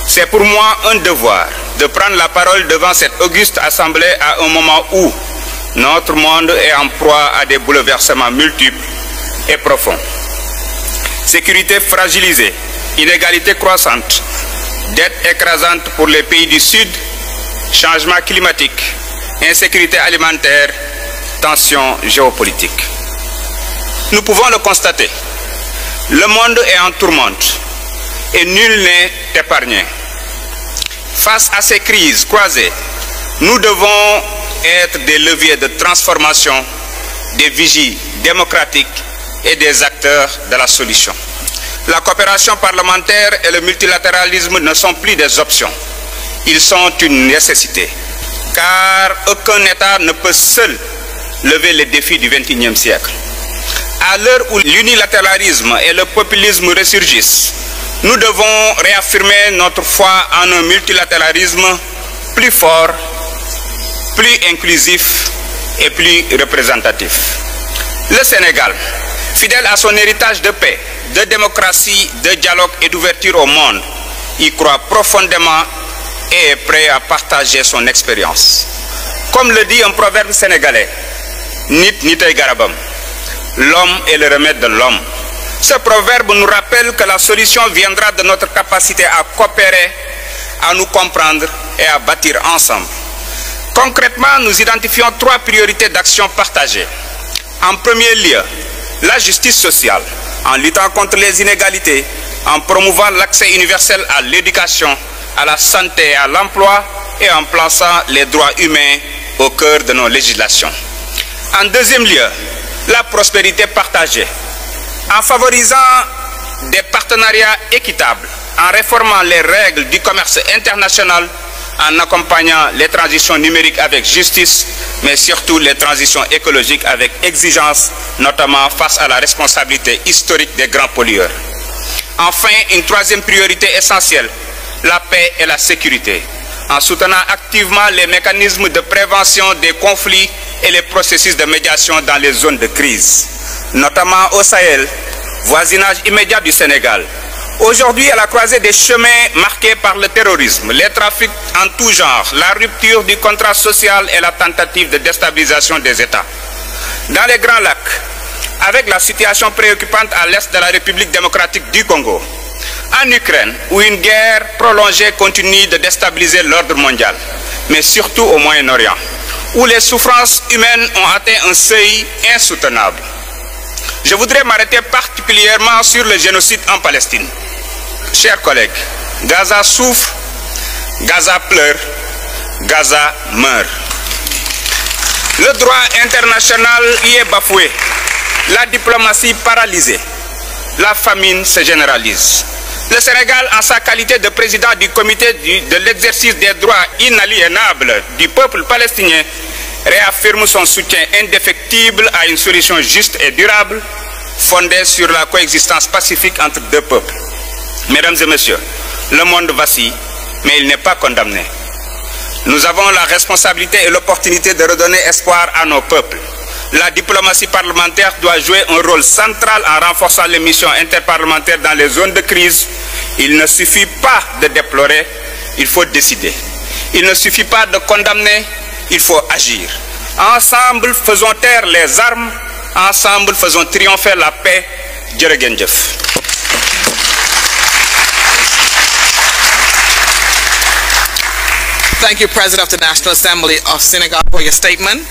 C'est pour moi un devoir de prendre la parole devant cette auguste assemblée à un moment où notre monde est en proie à des bouleversements multiples et profonds. Sécurité fragilisée, inégalité croissante, dette écrasante pour les pays du Sud, changement climatique, insécurité alimentaire, tensions géopolitiques. Nous pouvons le constater. Le monde est en tourmente et nul n'est épargné. Face à ces crises croisées, nous devons être des leviers de transformation, des vigies démocratiques et des acteurs de la solution. La coopération parlementaire et le multilatéralisme ne sont plus des options. Ils sont une nécessité, car aucun État ne peut seul lever les défis du XXIe siècle. À l'heure où l'unilatéralisme et le populisme ressurgissent, nous devons réaffirmer notre foi en un multilatéralisme plus fort, plus inclusif et plus représentatif. Le Sénégal, fidèle à son héritage de paix, de démocratie, de dialogue et d'ouverture au monde, y croit profondément et est prêt à partager son expérience. Comme le dit un proverbe sénégalais, Nit nitay garabam, l'homme est le remède de l'homme. Ce proverbe nous rappelle que la solution viendra de notre capacité à coopérer, à nous comprendre et à bâtir ensemble. Concrètement, nous identifions 3 priorités d'action partagées. En premier lieu, la justice sociale, en luttant contre les inégalités, en promouvant l'accès universel à l'éducation, à la santé et à l'emploi et en plaçant les droits humains au cœur de nos législations. En deuxième lieu, la prospérité partagée, en favorisant des partenariats équitables, en réformant les règles du commerce international, en accompagnant les transitions numériques avec justice, mais surtout les transitions écologiques avec exigence, notamment face à la responsabilité historique des grands pollueurs. Enfin, une troisième priorité essentielle, la paix et la sécurité, en soutenant activement les mécanismes de prévention des conflits et les processus de médiation dans les zones de crise, notamment au Sahel, voisinage immédiat du Sénégal. Aujourd'hui, à la croisée des chemins marqués par le terrorisme, les trafics en tout genre, la rupture du contrat social et la tentative de déstabilisation des États. Dans les Grands Lacs, avec la situation préoccupante à l'est de la République démocratique du Congo, en Ukraine, où une guerre prolongée continue de déstabiliser l'ordre mondial, mais surtout au Moyen-Orient, où les souffrances humaines ont atteint un seuil insoutenable. Je voudrais m'arrêter particulièrement sur le génocide en Palestine. Chers collègues, Gaza souffre, Gaza pleure, Gaza meurt. Le droit international y est bafoué, la diplomatie paralysée, la famine se généralise. Le Sénégal, en sa qualité de président du comité de l'exercice des droits inaliénables du peuple palestinien, réaffirme son soutien indéfectible à une solution juste et durable, fondée sur la coexistence pacifique entre deux peuples. Mesdames et messieurs, le monde vacille, mais il n'est pas condamné. Nous avons la responsabilité et l'opportunité de redonner espoir à nos peuples. La diplomatie parlementaire doit jouer un rôle central en renforçant les missions interparlementaires dans les zones de crise. Il ne suffit pas de déplorer, il faut décider. Il ne suffit pas de condamner, il faut agir. Ensemble, faisons taire les armes. Ensemble, faisons triompher la paix. Jërë ngeen jëf. Thank you, President of the National Assembly of Senegal, for your statement.